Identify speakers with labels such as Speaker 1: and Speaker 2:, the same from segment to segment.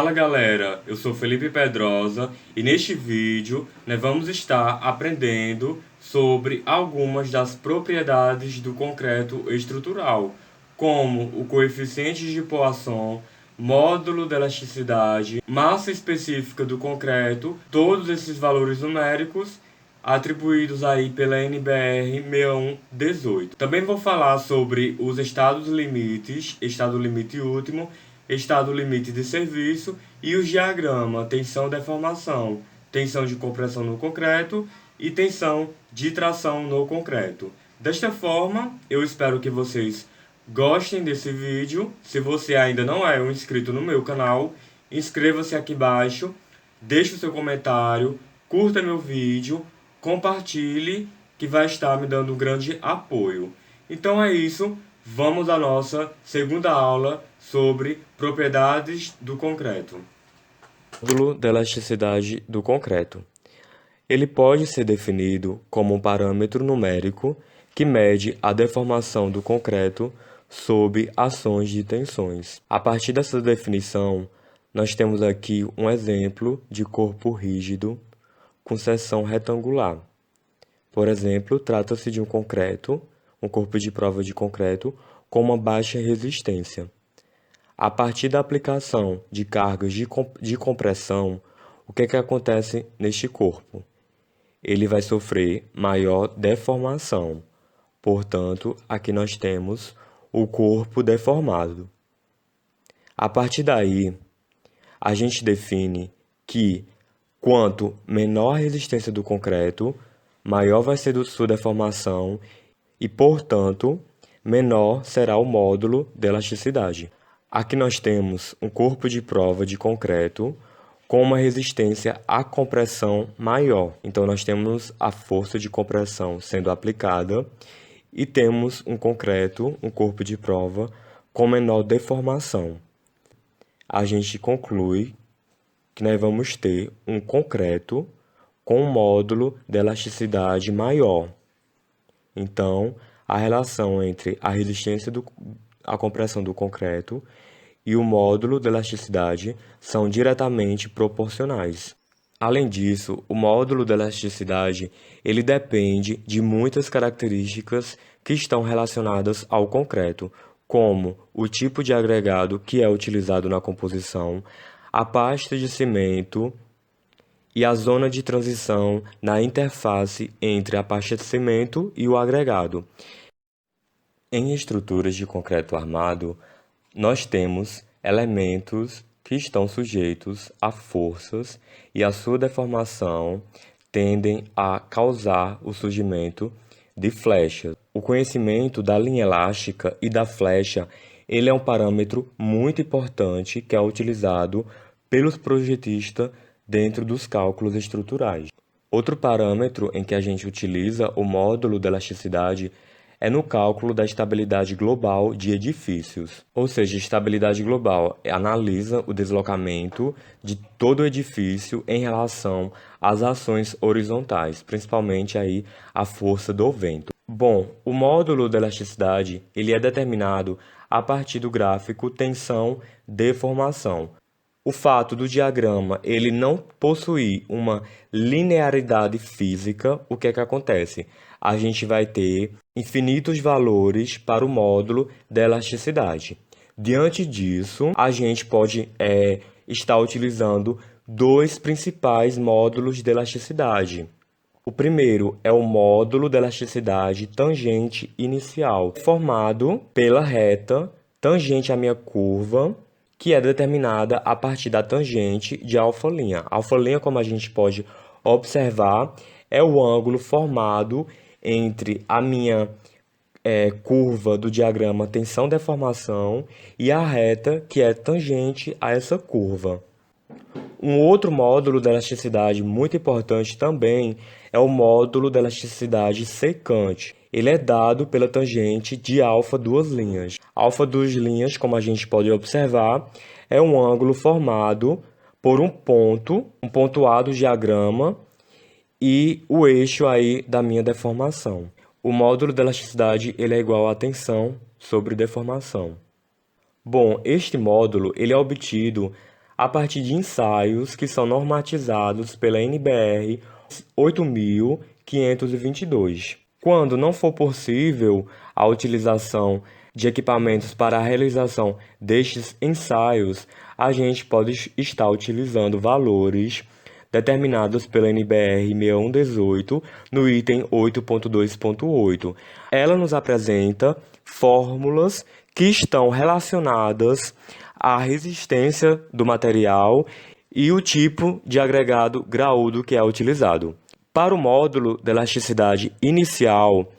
Speaker 1: Fala galera, eu sou Felipe Pedrosa e neste vídeo nós vamos estar aprendendo sobre algumas das propriedades do concreto estrutural, como o coeficiente de Poisson, módulo de elasticidade, massa específica do concreto, todos esses valores numéricos atribuídos aí pela NBR 6118. Também vou falar sobre os estados limites, estado limite último, estado limite de serviço e os diagramas tensão-deformação, tensão de compressão no concreto e tensão de tração no concreto. Desta forma, eu espero que vocês gostem desse vídeo. Se você ainda não é um inscrito no meu canal, inscreva-se aqui embaixo, deixe o seu comentário, curta meu vídeo, compartilhe, que vai estar me dando um grande apoio. Então é isso, vamos à nossa segunda aula sobre propriedades do concreto. Módulo da elasticidade do concreto. Ele pode ser definido como um parâmetro numérico que mede a deformação do concreto sob ações de tensões. A partir dessa definição, nós temos aqui um exemplo de corpo rígido com seção retangular. Por exemplo, trata-se de um corpo de prova de concreto com uma baixa resistência. A partir da aplicação de cargas de compressão, o que acontece neste corpo? Ele vai sofrer maior deformação. Portanto, aqui nós temos o corpo deformado. A partir daí, a gente define que quanto menor a resistência do concreto, maior vai ser sua deformação e, portanto, menor será o módulo de elasticidade. Aqui nós temos um corpo de prova de concreto com uma resistência à compressão maior. Então, nós temos a força de compressão sendo aplicada e temos um corpo de prova com menor deformação. A gente conclui que nós vamos ter um concreto com um módulo de elasticidade maior. Então, a relação entre a resistência à compressão do concreto e o módulo de elasticidade são diretamente proporcionais. Além disso, o módulo de elasticidade ele depende de muitas características que estão relacionadas ao concreto, como o tipo de agregado que é utilizado na composição, a pasta de cimento e a zona de transição na interface entre a pasta de cimento e o agregado. Em estruturas de concreto armado, nós temos elementos que estão sujeitos a forças e a sua deformação tendem a causar o surgimento de flechas. O conhecimento da linha elástica e da flecha ele é um parâmetro muito importante que é utilizado pelos projetistas dentro dos cálculos estruturais. Outro parâmetro em que a gente utiliza o módulo de elasticidade é no cálculo da estabilidade global de edifícios. Ou seja, estabilidade global analisa o deslocamento de todo o edifício em relação às ações horizontais, principalmente aí a força do vento. Bom, o módulo de elasticidade ele é determinado a partir do gráfico tensão-deformação. O fato do diagrama ele não possuir uma linearidade física, o que acontece? A gente vai ter infinitos valores para o módulo da elasticidade. Diante disso, a gente pode estar utilizando dois principais módulos de elasticidade. O primeiro é o módulo de elasticidade tangente inicial, formado pela reta tangente à minha curva, que é determinada a partir da tangente de alfa'. Alfa', como a gente pode observar, é o ângulo formado entre a minha curva do diagrama tensão-deformação e a reta que é tangente a essa curva. Um outro módulo de elasticidade muito importante também é o módulo de elasticidade secante. Ele é dado pela tangente de alfa duas linhas. Alfa duas linhas, como a gente pode observar, é um ângulo formado por um ponto A do diagrama e o eixo aí da minha deformação. O módulo de elasticidade ele é igual a tensão sobre deformação. Bom, este módulo ele é obtido a partir de ensaios que são normatizados pela NBR 8.522. Quando não for possível a utilização de equipamentos para a realização destes ensaios, a gente pode estar utilizando valores determinados pela NBR 6118 no item 8.2.8. Ela nos apresenta fórmulas que estão relacionadas à resistência do material e o tipo de agregado graúdo que é utilizado. Para o módulo de elasticidade inicial,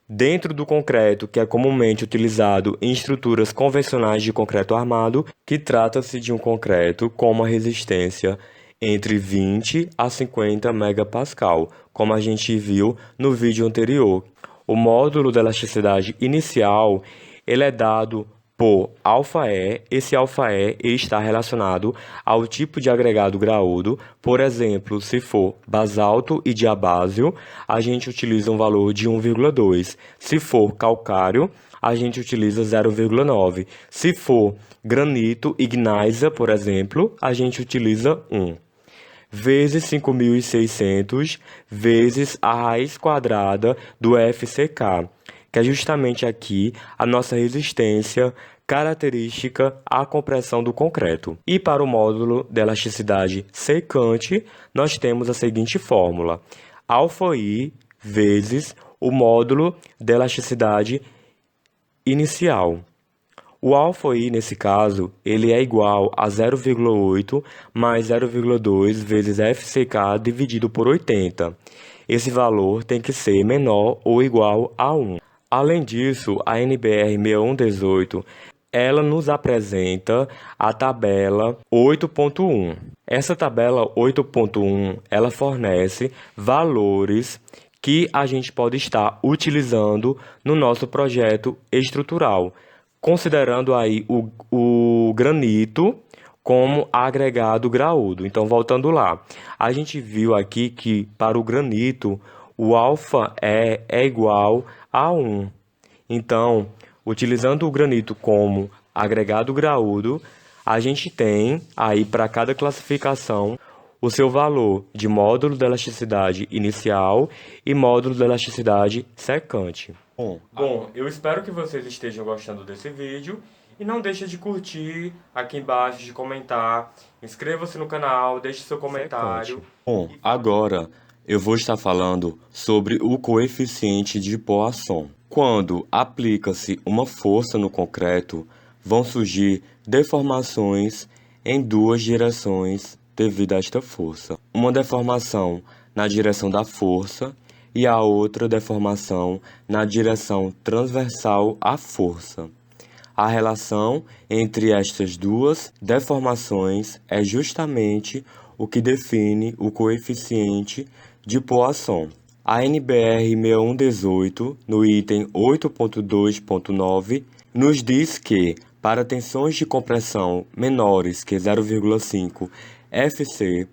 Speaker 1: dentro do concreto, que é comumente utilizado em estruturas convencionais de concreto armado, que trata-se de um concreto com uma resistência entre 20 a 50 megapascal, como a gente viu no vídeo anterior. O módulo de elasticidade inicial, ele é dado por ∆E. Esse ∆E está relacionado ao tipo de agregado graúdo. Por exemplo, se for basalto e diabásio, a gente utiliza um valor de 1,2. Se for calcário, a gente utiliza 0,9. Se for granito e gneisa, por exemplo, a gente utiliza 1. Vezes 5.600 vezes a raiz quadrada do FCK, que é justamente aqui a nossa resistência característica à compressão do concreto. E para o módulo de elasticidade secante, nós temos a seguinte fórmula: ∆I vezes o módulo de elasticidade inicial. O ∆I, nesse caso, ele é igual a 0,8 mais 0,2 vezes FCK dividido por 80. Esse valor tem que ser menor ou igual a 1. Além disso, a NBR 6118, ela nos apresenta a tabela 8.1. Essa tabela 8.1, ela fornece valores que a gente pode estar utilizando no nosso projeto estrutural, considerando aí o granito como agregado graúdo. Então, voltando lá, a gente viu aqui que para o granito, o ∆E é igual a 1. Então, utilizando o granito como agregado graúdo, a gente tem aí para cada classificação o seu valor de módulo de elasticidade inicial e módulo de elasticidade secante. Bom, eu espero que vocês estejam gostando desse vídeo e não deixe de curtir aqui embaixo, de comentar, inscreva-se no canal, deixe seu comentário. Bom, agora eu vou estar falando sobre o coeficiente de Poisson. Quando aplica-se uma força no concreto, vão surgir deformações em duas direções devido a esta força. Uma deformação na direção da força e a outra deformação na direção transversal à força. A relação entre estas duas deformações é justamente o que define o coeficiente de Poisson. A NBR 6118, no item 8.2.9, nos diz que, para tensões de compressão menores que 0,5 FC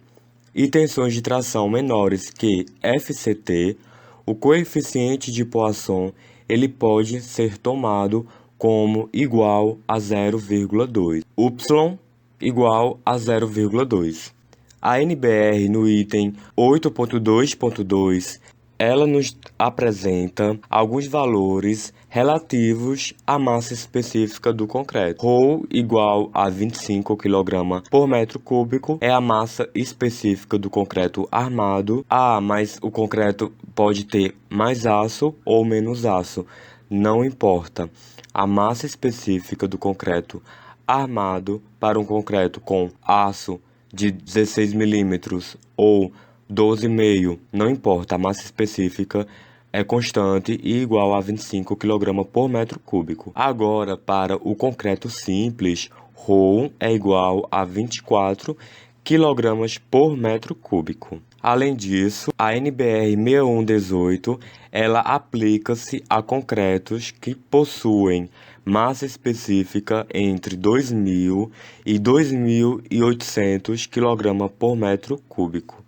Speaker 1: e tensões de tração menores que FCT, o coeficiente de Poisson ele pode ser tomado como igual a 0,2. Y igual a 0,2. A NBR no item 8.2.2 ela nos apresenta alguns valores relativos à massa específica do concreto. Ρ igual a 25 kg por metro cúbico é a massa específica do concreto armado. Mas o concreto pode ter mais aço ou menos aço, não importa. A massa específica do concreto armado para um concreto com aço de 16 milímetros ou 12,5, não importa, a massa específica é constante e igual a 25 kg por metro cúbico. Agora, para o concreto simples, ρ é igual a 24 kg por metro cúbico. Além disso, a NBR 6118, ela aplica-se a concretos que possuem massa específica entre 2.000 e 2.800 kg por metro cúbico.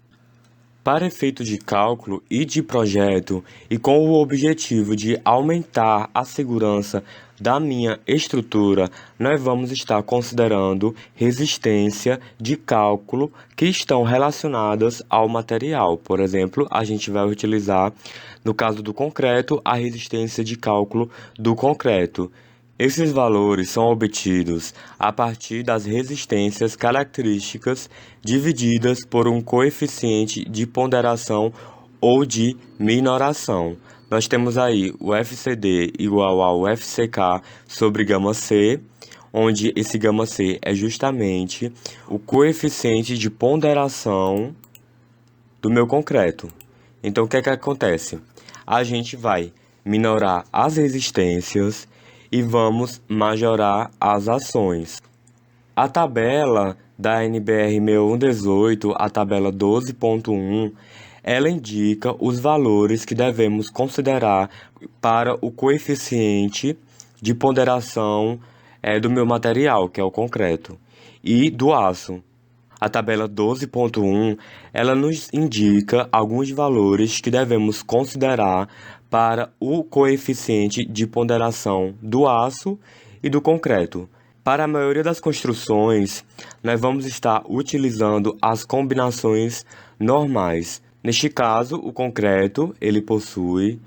Speaker 1: Para efeito de cálculo e de projeto, e com o objetivo de aumentar a segurança da minha estrutura, nós vamos estar considerando resistência de cálculo que estão relacionadas ao material. Por exemplo, a gente vai utilizar, no caso do concreto, a resistência de cálculo do concreto. Esses valores são obtidos a partir das resistências características divididas por um coeficiente de ponderação ou de minoração. Nós temos aí o FCD igual ao FCK sobre γC, onde esse γC é justamente o coeficiente de ponderação do meu concreto. Então, o que é que acontece? A gente vai minorar as resistências e vamos majorar as ações. A tabela da NBR 6118, a tabela 12.1, ela indica os valores que devemos considerar para o coeficiente de ponderação do meu material, que é o concreto, e do aço. A tabela 12.1, ela nos indica alguns valores que devemos considerar para o coeficiente de ponderação do aço e do concreto. Para a maioria das construções, nós vamos estar utilizando as combinações normais. Neste caso, o concreto ele possui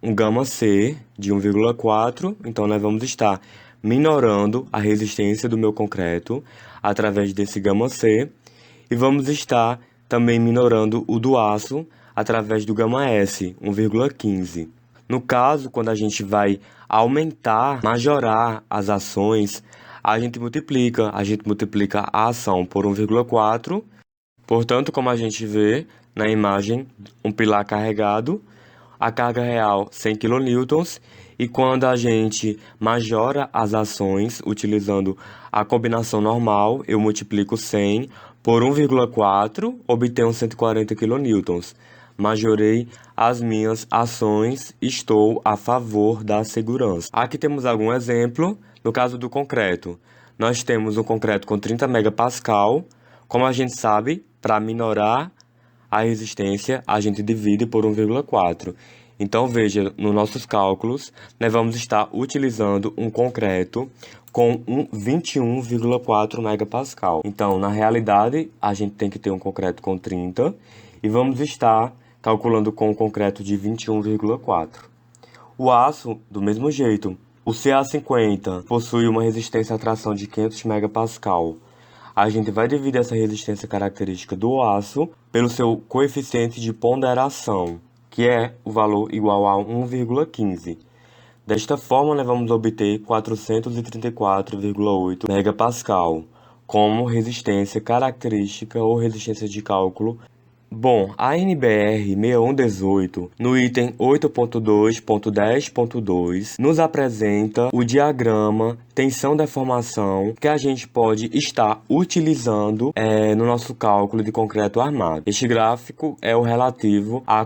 Speaker 1: um γC de 1,4, então nós vamos estar minorando a resistência do meu concreto através desse γC e vamos estar também minorando o do aço através do γS, 1,15. No caso, quando a gente vai majorar as ações, a gente multiplica a ação por 1,4. Portanto, como a gente vê na imagem, um pilar carregado, a carga real 100 kN, e quando a gente majora as ações utilizando a combinação normal, eu multiplico 100 por 1,4, obtenho 140 kN. Majorei as minhas ações, estou a favor da segurança. Aqui temos algum exemplo. No caso do concreto, nós temos um concreto com 30 megapascal. Como a gente sabe, para minorar a resistência, a gente divide por 1,4. Então, veja, nos nossos cálculos, nós vamos estar utilizando um concreto com 21,4 megapascal. Então, na realidade, a gente tem que ter um concreto com 30 e vamos estar calculando com um concreto de 21,4. O aço, do mesmo jeito. O CA50 possui uma resistência à tração de 500 megapascal. A gente vai dividir essa resistência característica do aço pelo seu coeficiente de ponderação, que é o valor igual a 1,15. Desta forma, nós vamos obter 434,8 megapascal como resistência característica ou resistência de cálculo. Bom, a NBR 6118, no item 8.2.10.2, nos apresenta o diagrama tensão-deformação que a gente pode estar utilizando no nosso cálculo de concreto armado. Este gráfico é o relativo à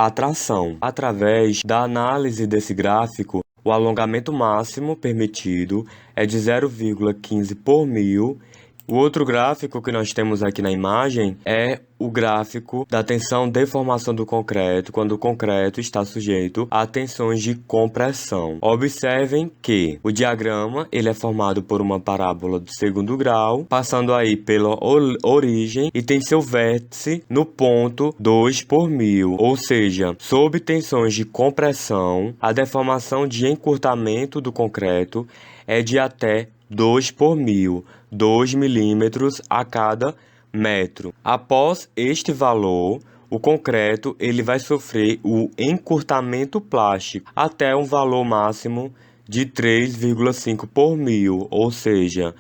Speaker 1: tração. Através da análise desse gráfico, o alongamento máximo permitido é de 0,15 por mil. O outro gráfico que nós temos aqui na imagem é o gráfico da tensão-deformação do concreto, quando o concreto está sujeito a tensões de compressão. Observem que o diagrama ele é formado por uma parábola do segundo grau, passando aí pela origem e tem seu vértice no ponto 2 por mil, ou seja, sob tensões de compressão, a deformação de encurtamento do concreto é de até 2 por mil, 2 milímetros a cada metro. Após este valor, o concreto ele vai sofrer o encurtamento plástico até um valor máximo de 3,5 por mil, ou seja,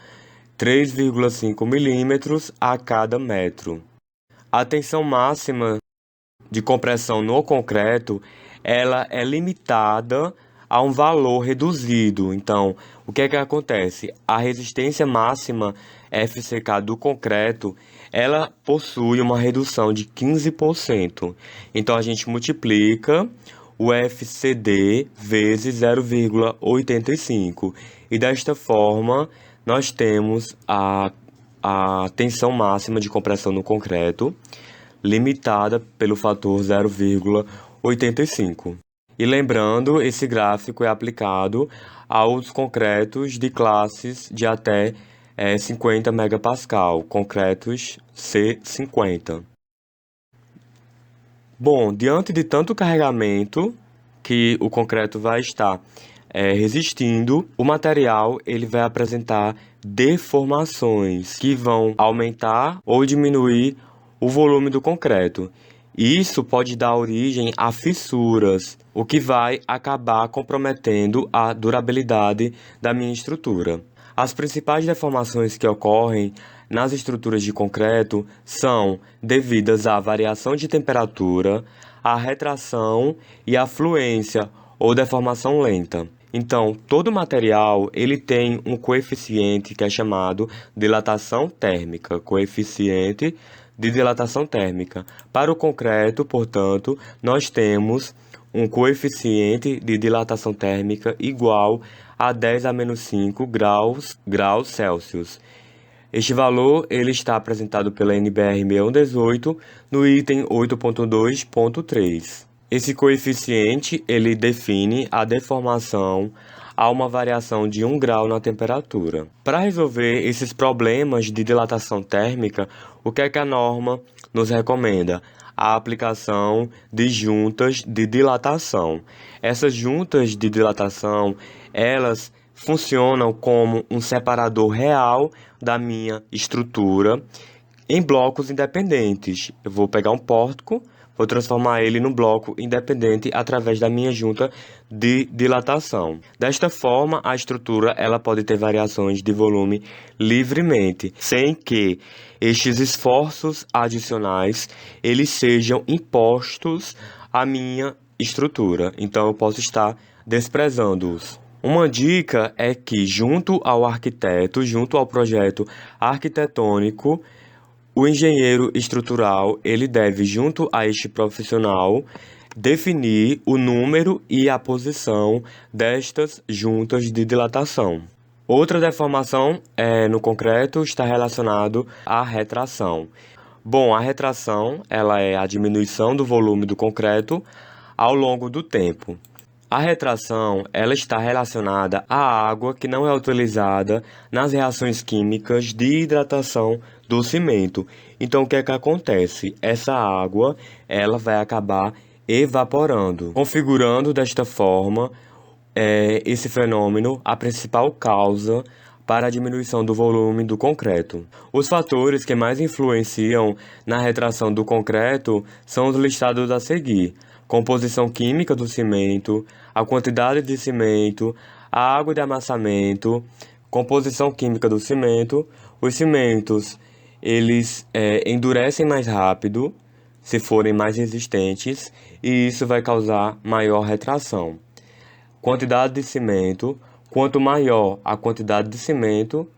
Speaker 1: 3,5 milímetros a cada metro. A tensão máxima de compressão no concreto ela é limitada a um valor reduzido. Então, o que é que acontece? A resistência máxima FCK do concreto, ela possui uma redução de 15%. Então, a gente multiplica o FCD vezes 0,85. E desta forma, nós temos a tensão máxima de compressão no concreto, limitada pelo fator 0,85. E lembrando, esse gráfico é aplicado aos concretos de classes de até 50 megapascal, concretos C50. Bom, diante de tanto carregamento que o concreto vai estar resistindo, o material ele vai apresentar deformações que vão aumentar ou diminuir o volume do concreto. Isso pode dar origem a fissuras, o que vai acabar comprometendo a durabilidade da minha estrutura. As principais deformações que ocorrem nas estruturas de concreto são devidas à variação de temperatura, à retração e à fluência ou deformação lenta. Então, todo material ele tem um coeficiente que é chamado dilatação térmica, coeficiente de dilatação térmica. Para o concreto, portanto, nós temos um coeficiente de dilatação térmica igual a 10 a menos 5 graus Celsius. Este valor ele está apresentado pela NBR 6118 no item 8.2.3. Esse coeficiente ele define a deformação a uma variação de 1 grau na temperatura. Para resolver esses problemas de dilatação térmica, o que é que a norma nos recomenda? A aplicação de juntas de dilatação. Essas juntas de dilatação, elas funcionam como um separador real da minha estrutura em blocos independentes. Eu vou pegar um pórtico, vou transformar ele num bloco independente através da minha junta de dilatação. Desta forma, a estrutura ela pode ter variações de volume livremente, sem que estes esforços adicionais eles sejam impostos à minha estrutura. Então, eu posso estar desprezando-os. Uma dica é que, junto ao arquiteto, junto ao projeto arquitetônico, o engenheiro estrutural, ele deve, junto a este profissional, definir o número e a posição destas juntas de dilatação. Outra deformação no concreto está relacionado à retração. Bom, a retração ela é a diminuição do volume do concreto ao longo do tempo. A retração ela está relacionada à água que não é utilizada nas reações químicas de hidratação do cimento. Então, o que é que acontece? Essa água ela vai acabar evaporando, configurando desta forma esse fenômeno a principal causa para a diminuição do volume do concreto. Os fatores que mais influenciam na retração do concreto são os listados a seguir: composição química do cimento, a quantidade de cimento, a água de amassamento, composição química do cimento. Os cimentos, eles endurecem mais rápido, se forem mais resistentes, e isso vai causar maior retração. Quantidade de cimento, quanto maior a quantidade de cimento,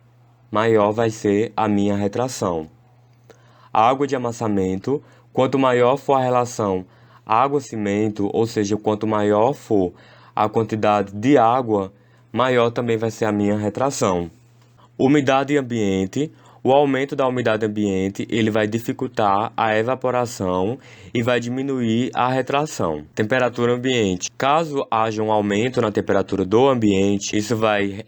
Speaker 1: maior vai ser a minha retração. Água de amassamento, quanto maior for a relação água-cimento, ou seja, quanto maior for a quantidade de água, maior também vai ser a minha retração. Umidade ambiente. O aumento da umidade ambiente ele vai dificultar a evaporação e vai diminuir a retração. Temperatura ambiente. Caso haja um aumento na temperatura do ambiente, isso vai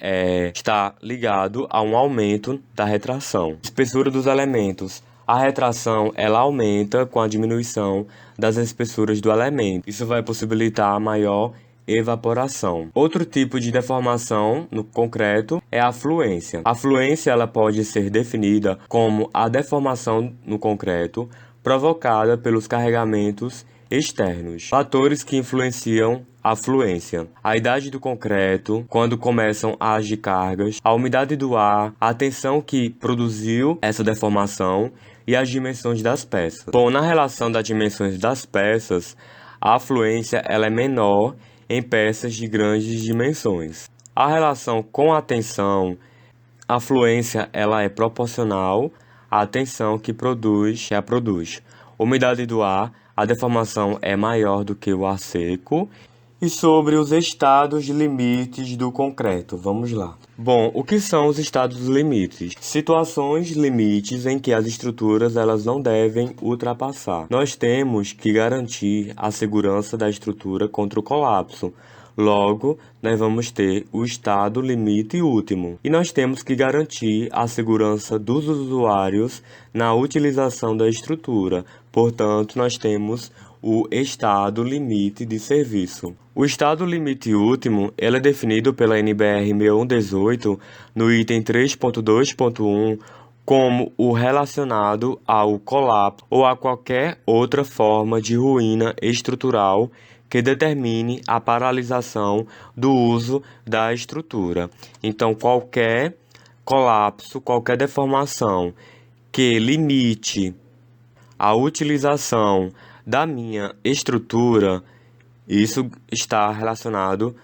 Speaker 1: estar ligado a um aumento da retração. Espessura dos elementos. A retração ela aumenta com a diminuição das espessuras do elemento. Isso vai possibilitar maior evaporação. Outro tipo de deformação no concreto é a fluência. A fluência ela pode ser definida como a deformação no concreto provocada pelos carregamentos externos. Fatores que influenciam a fluência: a idade do concreto, quando começam a agir cargas, a umidade do ar, a tensão que produziu essa deformação e as dimensões das peças. Bom, na relação das dimensões das peças, a fluência ela é menor em peças de grandes dimensões. A relação com a tensão, a fluência ela é proporcional à tensão que a produz. Umidade do ar, a deformação é maior do que o ar seco e sobre os estados limites do concreto. Vamos lá. Bom, o que são os estados limites? Situações limites em que as estruturas elas não devem ultrapassar. Nós temos que garantir a segurança da estrutura contra o colapso. Logo, nós vamos ter o estado limite último. E nós temos que garantir a segurança dos usuários na utilização da estrutura. Portanto, nós temos o estado limite de serviço. O estado limite último ele é definido pela NBR 6118 no item 3.2.1 como o relacionado ao colapso ou a qualquer outra forma de ruína estrutural que determine a paralisação do uso da estrutura. Então, qualquer colapso, qualquer deformação que limite a utilização da minha estrutura, isso está relacionado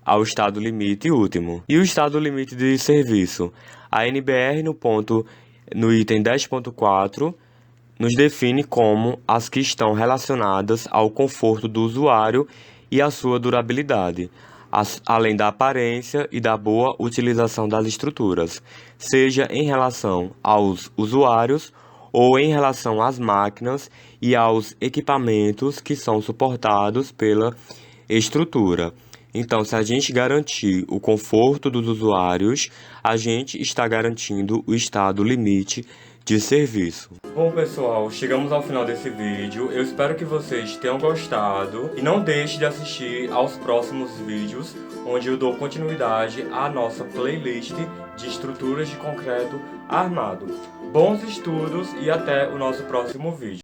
Speaker 1: ao estado limite último. E o estado limite de serviço? A NBR no item 10.4 nos define como as que estão relacionadas ao conforto do usuário e à sua durabilidade, além da aparência e da boa utilização das estruturas, seja em relação aos usuários ou em relação às máquinas e aos equipamentos que são suportados pela estrutura. Então, se a gente garantir o conforto dos usuários, a gente está garantindo o estado limite de serviço. Bom, pessoal, chegamos ao final desse vídeo. Eu espero que vocês tenham gostado e não deixe de assistir aos próximos vídeos, onde eu dou continuidade à nossa playlist de estruturas de concreto armado. Bons estudos e até o nosso próximo vídeo.